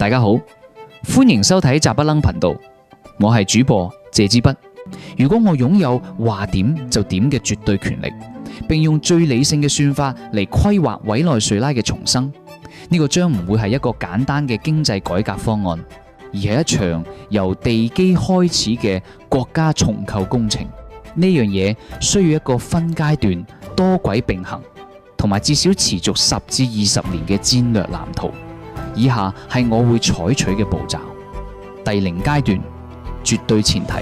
大家好，歡迎收睇雜不楞頻道，我係主播謝之筆。如果我擁有話點就點嘅絕對權力，並用最理性嘅算法嚟規劃委內瑞拉嘅重生，呢個將唔會係一個簡單嘅經濟改革方案，而係一場由地基開始嘅國家重構工程。呢樣嘢需要一個分階段、多軌並行，同埋至少持續10至20年嘅戰略藍圖。以下係我會採取嘅步驟。第0階段，絕對前提，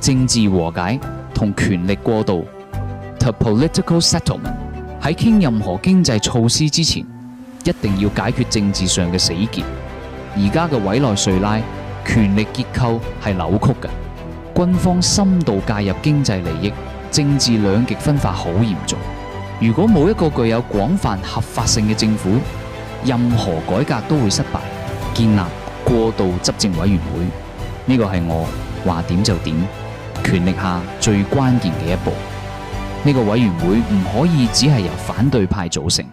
政治和解同權力過渡 to political settlement。 喺傾任何經濟措施之前，一定要解決政治上嘅死結。而家嘅委內瑞拉權力結構係扭曲嘅，軍方深度介入經濟利益，政治兩極分化好嚴重。如果冇一個具有廣泛合法性嘅政府，任何改革都會失敗。建立過渡執政委員會，呢個係我話點就點，權力下最關鍵嘅一步。呢個委員會唔可以只係由反對派組成，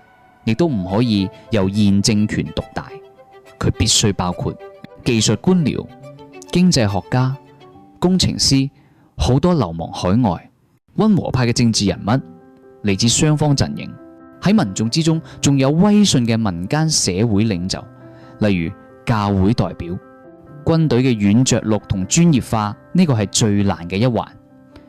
亦都唔可以由現政權獨大。佢必須包括技術官僚、經濟學家、工程師，好多流亡海外、溫和派嘅政治人物，嚟自雙方陣營。喺民眾之中，仲有威信嘅民間社會領袖，例如教會代表。軍隊嘅軟着陸同專業化，呢個係最難嘅一環，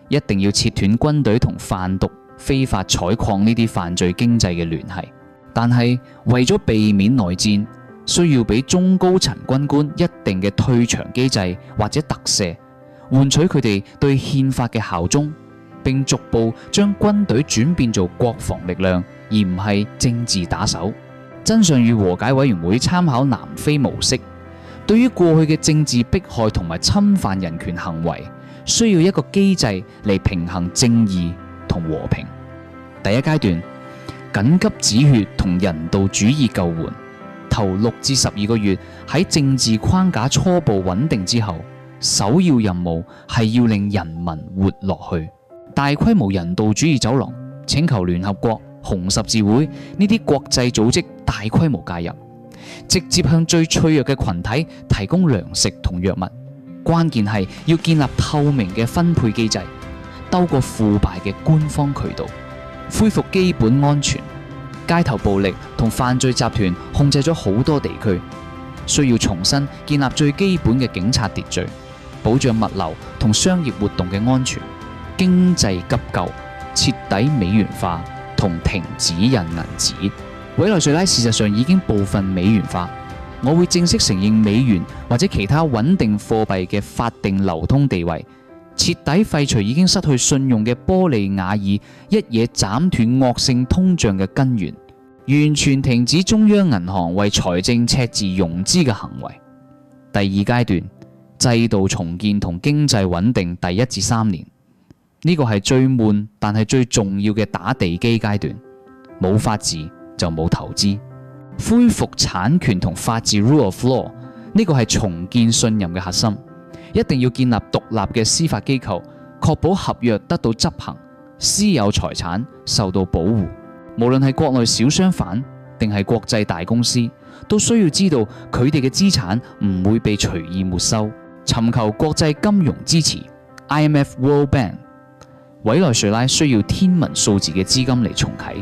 一定要切斷軍隊同販毒、非法採礦呢啲犯罪經濟嘅聯繫。但係為咗避免內戰，需要俾中高層軍官一定嘅退場機制或者特赦，換取佢哋對憲法嘅效忠，並逐步將軍隊轉變做國防力量，而唔係政治打手。真相與和解委員會參考南非模式，對於過去嘅政治迫害同埋侵犯人權行為，需要一個機制嚟平衡正義同和平。第1階段，緊急止血同人道主義救援。頭6至12個月喺政治框架初步穩定之後，首要任務係要令人民活落去。大規模人道主義走廊，請求聯合國、紅十字會呢啲國際組織大規模介入，直接向最脆弱嘅群體提供糧食同藥物。關鍵係要建立透明嘅分配機制，兜過腐敗嘅官方渠道，恢復基本安全。街頭暴力同犯罪集團控制咗好多地區，需要重新建立最基本嘅警察秩序，保障物流同商業活動嘅安全。經濟急救，徹底美元化同停止印銀紙。委內瑞拉事實上已經部分美元化，我會正式承認美元或者其他穩定貨幣嘅法定流通地位，徹底廢除已經失去信用嘅玻利瓦爾，一嘢斬斷惡性通脹嘅根源，完全停止中央銀行為財政赤字融資嘅行為。第2階段，制度重建同經濟穩定第1至3年，呢個係最悶但係最重要嘅打地基階段。冇法治就冇投資，恢復產權同法治 rule of law， 呢個係重建信任嘅核心。一定要建立獨立嘅司法機構，確保合約得到執行，私有財產受到保護。無論係國內小商販定係國際大公司，都需要知道佢哋嘅資產唔會被隨意沒收。尋求國際金融支持 IMF、World Bank。委內瑞拉需要天文數字嘅資金嚟重啟。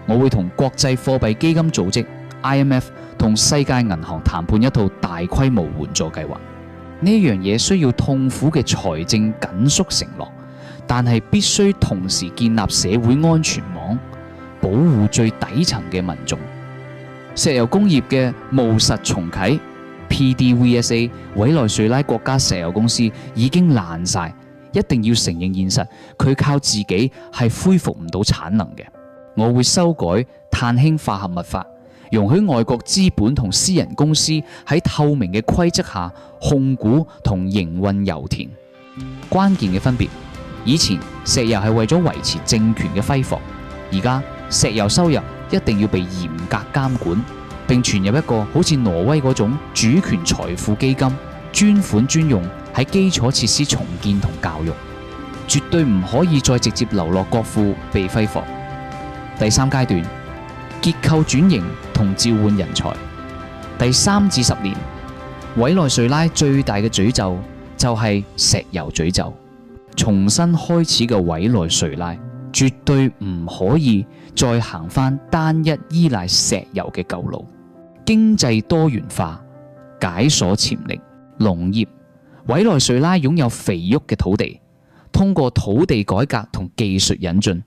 我會同國際貨幣基金組織 IMF 同世界銀行談判一套大規模援助計劃。呢樣嘢需要痛苦嘅財政緊縮承諾，但係必須同時建立社會安全網，保護最底層嘅民眾。石油工業嘅務實重啟 PDVSA， 委內瑞拉國家石油公司已經爛晒，一定要承認現實，佢靠自己係恢復唔到產能嘅。我會修改碳氫化合物法，容許外國資本同私人公司喺透明嘅規則下控股同營運油田。關鍵嘅分別，以前石油係為咗維持政權嘅揮霍，而家石油收入一定要被嚴格監管，並存入一個好似挪威嗰種主權財富基金，專款專用喺基礎設施重建同教育，絕對唔可以再直接流落國庫被揮霍。第3階段，結構轉型同召喚人才。第3至10年，委內瑞拉最大嘅詛咒就係石油詛咒。重新開始嘅委內瑞拉絕對唔可以再行返單一依賴石油嘅舊路。經濟多元化，解鎖潛力，農業。委內瑞拉擁有肥沃嘅土地，通過土地改革同技術引進，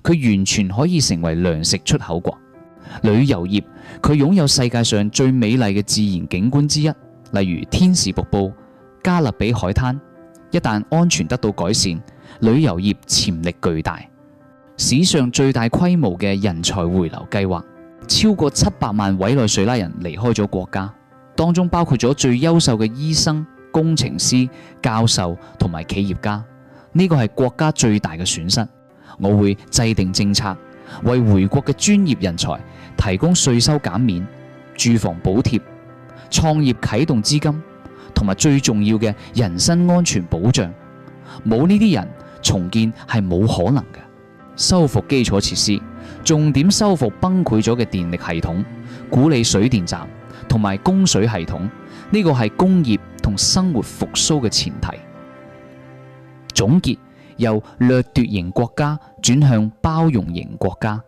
佢完全可以成為糧食出口國。旅遊業，佢擁有世界上最美麗嘅自然景觀之一，例如天使瀑布、加勒比海灘。一旦安全得到改善，旅遊業潛力巨大。史上最大規模嘅人才回流計劃，超過700萬委內瑞拉人離開咗國家，當中包括咗最優秀嘅醫生、工程師、教授同埋企業家。呢個係國家最大嘅損失。我會制定政策，為回國嘅專業人才提供稅收減免、住房補貼、創業啟動資金，同埋最重要嘅人身安全保障。冇呢啲人，重建係冇可能嘅。修復基礎設施，重點修復崩潰咗嘅電力系統、古里水電站同埋供水系統。呢個係工業同生活復甦嘅前提。總結，由掠奪型國家轉向包容型國家。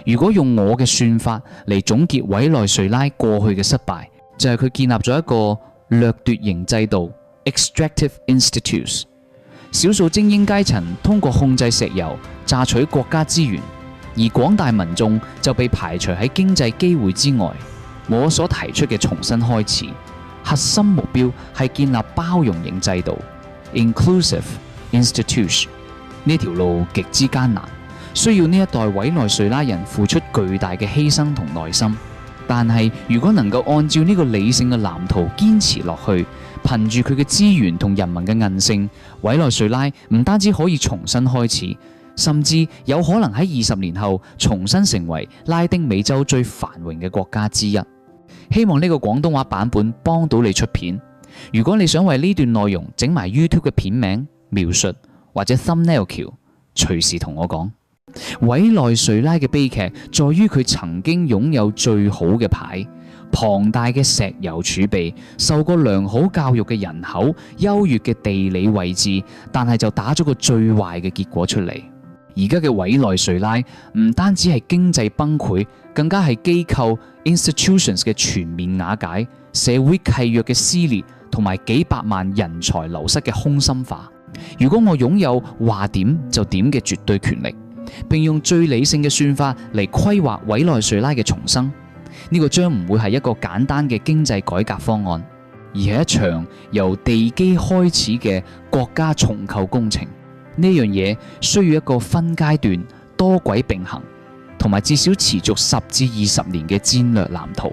如果用我嘅算法嚟總結委內瑞拉過去嘅失敗，就係佢建立咗一個掠奪型制度 （extractive institutes）。少數精英階層通過控制石油榨取國家資源，而廣大民眾就被排除喺經濟機會之外。我所提出嘅重新開始，核心目標係建立包容型制度 （inclusive institution）。呢條路極之艱難，需要呢一代委內瑞拉人付出巨大嘅犧牲同耐心。但係如果能夠按照呢個理性嘅藍圖堅持落去，憑住佢嘅資源同人民嘅韌性，委內瑞拉唔單止可以重新開始，甚至有可能喺20年後重新成為拉丁美洲最繁榮嘅國家之一。希望呢個廣東話版本幫到你出片。如果你想為呢段內容整埋 YouTube 嘅片名、描述或者 thumbnail 橋，隨時同我講。委內瑞拉嘅悲劇在於佢曾經擁有最好嘅牌、龐大嘅石油儲備、受過良好教育嘅人口、優越嘅地理位置，但係就打咗個最壞嘅結果出嚟。而家嘅委內瑞拉唔單止係經濟崩潰，更加係機構 institutions 嘅全面瓦解、社會契約嘅撕裂，同埋幾百萬人才流失嘅空心化。如果我擁有話點就點嘅絕對權力，並用最理性嘅算法嚟規劃委內瑞拉嘅重生，呢個將唔會係一個簡單嘅經濟改革方案，而係一場由地基開始嘅國家重構工程。呢樣嘢需要一個分階段、多軌並行，同埋至少持續10至20年嘅戰略藍圖。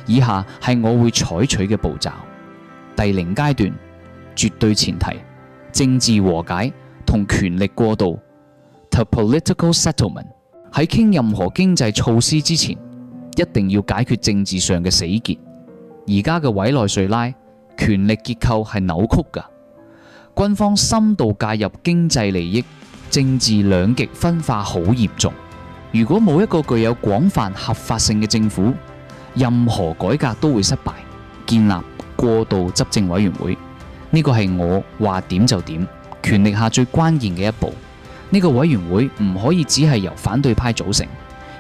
以下係我會採取嘅步驟。第0階段，絕對前提：政治和解同權力過渡 to political settlement。喺傾任何經濟措施之前，一定要解決政治上嘅死結。而家嘅委內瑞拉權力結構係扭曲㗎，軍方深度介入經濟利益，政治兩極分化好嚴重。如果冇一個具有廣泛合法性嘅政府，任何改革都會失敗。建立過渡執政委員會，呢個係我話點就點，權力下最關鍵嘅一步。呢個委員會唔可以只係由反對派組成，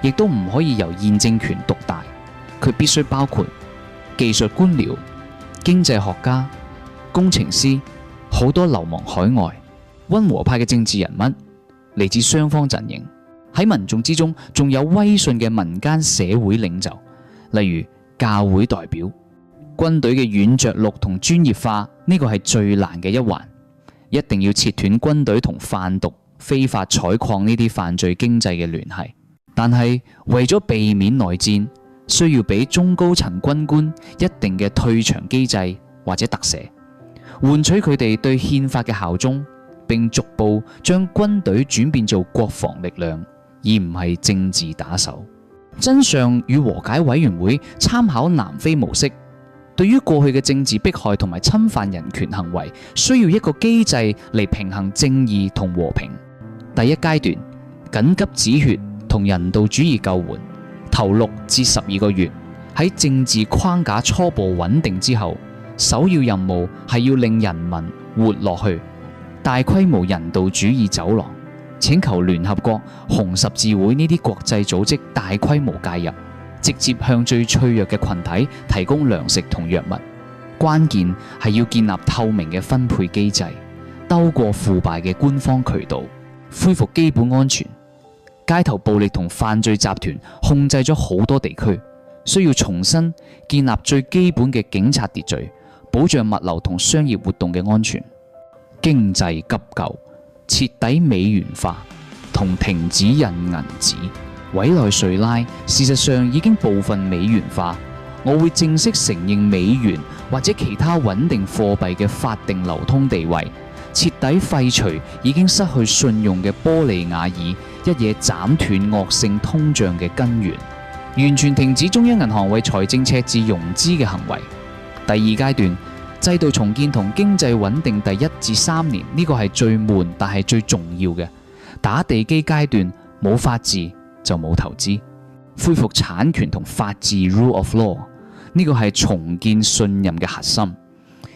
亦都唔可以由現政權獨大，佢必須包括技術官僚、經濟學家、工程師，好多流亡海外、溫和派嘅政治人物，嚟自雙方陣營。喺民眾之中，仲有威信嘅民間社會領袖，例如教會代表。軍隊嘅軟着陸同專業化，呢個係最難嘅一環，一定要切斷軍隊同販毒、非法採礦呢啲犯罪經濟嘅聯繫。但係為咗避免內戰，需要俾中高層軍官一定嘅退場機制或者特赦，換取佢哋對憲法嘅效忠，並逐步將軍隊轉變做國防力量，而唔係政治打手。真相與和解委員會參考南非模式，對於過去嘅政治迫害同埋侵犯人權行為，需要一個機制嚟平衡正義同和平。第一階段，緊急止血同人道主義救援，頭6至12個月，喺政治框架初步穩定之後，首要任務係要令人民活落去。大規模人道主義走廊，請求聯合國、紅十字會呢啲國際組織大規模介入，直接向最脆弱嘅群體提供糧食同藥物。關鍵係要建立透明嘅分配機制，兜過腐敗嘅官方渠道，恢復基本安全。街頭暴力同犯罪集團控制咗好多地區，需要重新建立最基本嘅警察秩序，保障物流同商業活動嘅安全。經濟急救，徹底美元化同停止印銀紙。委內瑞拉事實上已經部分美元化，我會正式承認美元或者其他穩定貨幣嘅法定流通地位，徹底廢除已經失去信用嘅玻利瓦爾，一嘢斬斷惡性通脹嘅根源，完全停止中央銀行為財政赤字融資嘅行為。第二階段，制度重建同經濟穩定第1至3年，呢個係最悶但係最重要嘅。打地基階段，冇法治就冇投資，恢復產權同法治 rule of law， 呢個係重建信任嘅核心。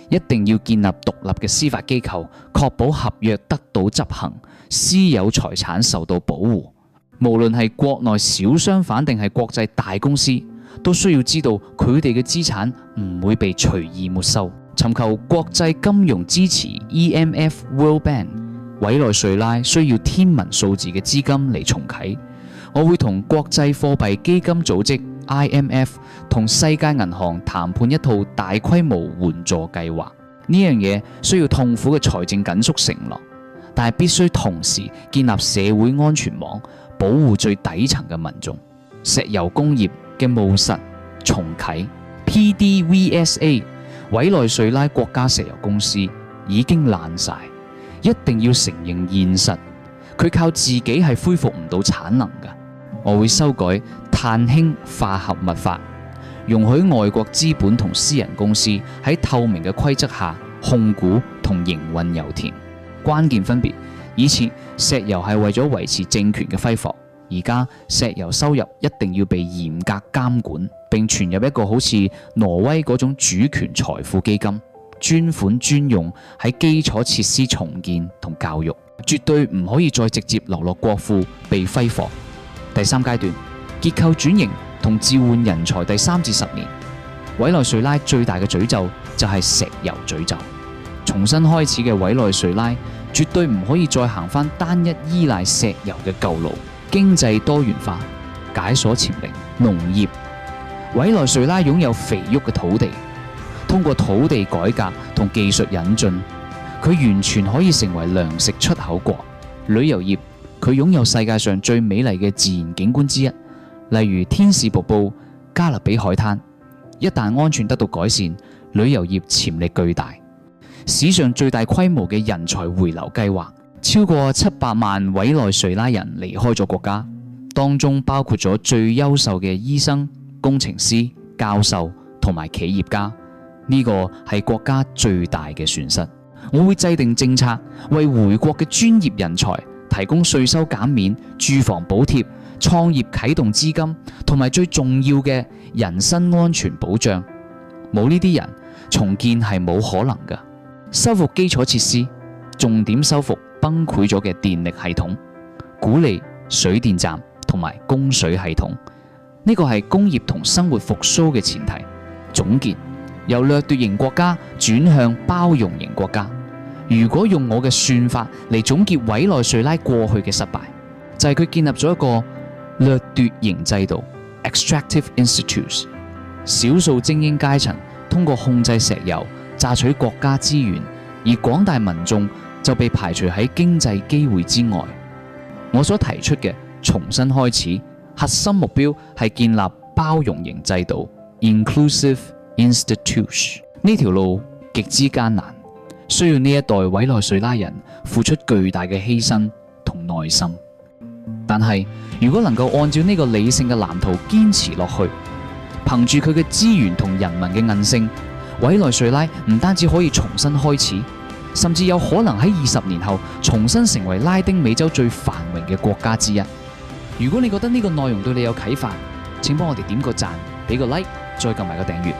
一定要建立獨立嘅司法機構，確保合約得到執行，私有財產受到保護。無論係國內小商販定係國際大公司，都需要知道佢哋嘅資產唔會被隨意沒收。尋求國際金融支持 EMF、World Bank， 委內瑞拉需要天文數字嘅資金嚟重啟。我會同國際貨幣基金組織 IMF 同世界銀行談判一套大規模援助計劃。呢樣嘢需要痛苦嘅財政緊縮承諾，但係必須同時建立社會安全網，保護最底層嘅民眾。石油工業嘅務實重啟 PDVSA， 委內瑞拉國家石油公司已經爛晒，一定要承認現實，佢靠自己係恢復唔到產能㗎。我會修改碳氫化合物法，容許外國資本同私人公司喺透明嘅規則下控股同營運油田。關鍵分別：以前石油係為咗維持政權嘅揮霍，而家石油收入一定要被嚴格監管，並存入一個好似挪威嗰種主權財富基金，專款專用喺基礎設施重建同教育，絕對唔可以再直接流落國庫被揮霍。第三階段，結構轉型同召喚人才第3至10年。委內瑞拉最大嘅詛咒就係石油詛咒。重新開始嘅委內瑞拉絕對唔可以再行返單一依賴石油嘅舊路。經濟多元化，解鎖潛力。農業，委內瑞拉擁有肥沃嘅土地，通過土地改革同技術引進，佢完全可以成為糧食出口國。旅遊業，佢擁有世界上最美麗嘅自然景觀之一，例如天使瀑布、加勒比海灘。一旦安全得到改善，旅遊業潛力巨大。史上最大規模嘅人才回流計劃，超過700萬委內瑞拉人離開咗國家，當中包括咗最優秀嘅醫生、工程師、教授同埋企業家。呢個係國家最大嘅損失。我會制定政策，為回國嘅專業人才提供稅收減免、住房補貼、創業啟動資金，同埋最重要嘅人身安全保障。冇呢啲人，重建係冇可能㗎。修復基礎設施，重點修復崩潰咗嘅電力系統、鼓勵水電站同埋供水系統。呢個係工業同生活復甦嘅前提。總結：由掠奪型國家轉向包容型國家。如果用我嘅算法嚟總結委內瑞拉過去嘅失敗，就係佢建立咗一個掠奪型制度 （extractive institutes）。少數精英階層通過控制石油榨取國家資源，而廣大民眾就被排除喺經濟機會之外。我所提出嘅重新開始核心目標係建立包容型制度 （inclusive institution）。呢條路極之艱難，需要呢一代委內瑞拉人付出巨大嘅犧牲同耐心。但係如果能夠按照呢個理性嘅藍圖堅持落去，憑住佢嘅資源同人民嘅韌性，委內瑞拉唔單止可以重新開始，甚至有可能喺20年後重新成為拉丁美洲最繁榮嘅國家之一。如果你覺得呢個內容對你有啟發，請幫我哋點個讚，俾個 like，再撳埋個訂閱。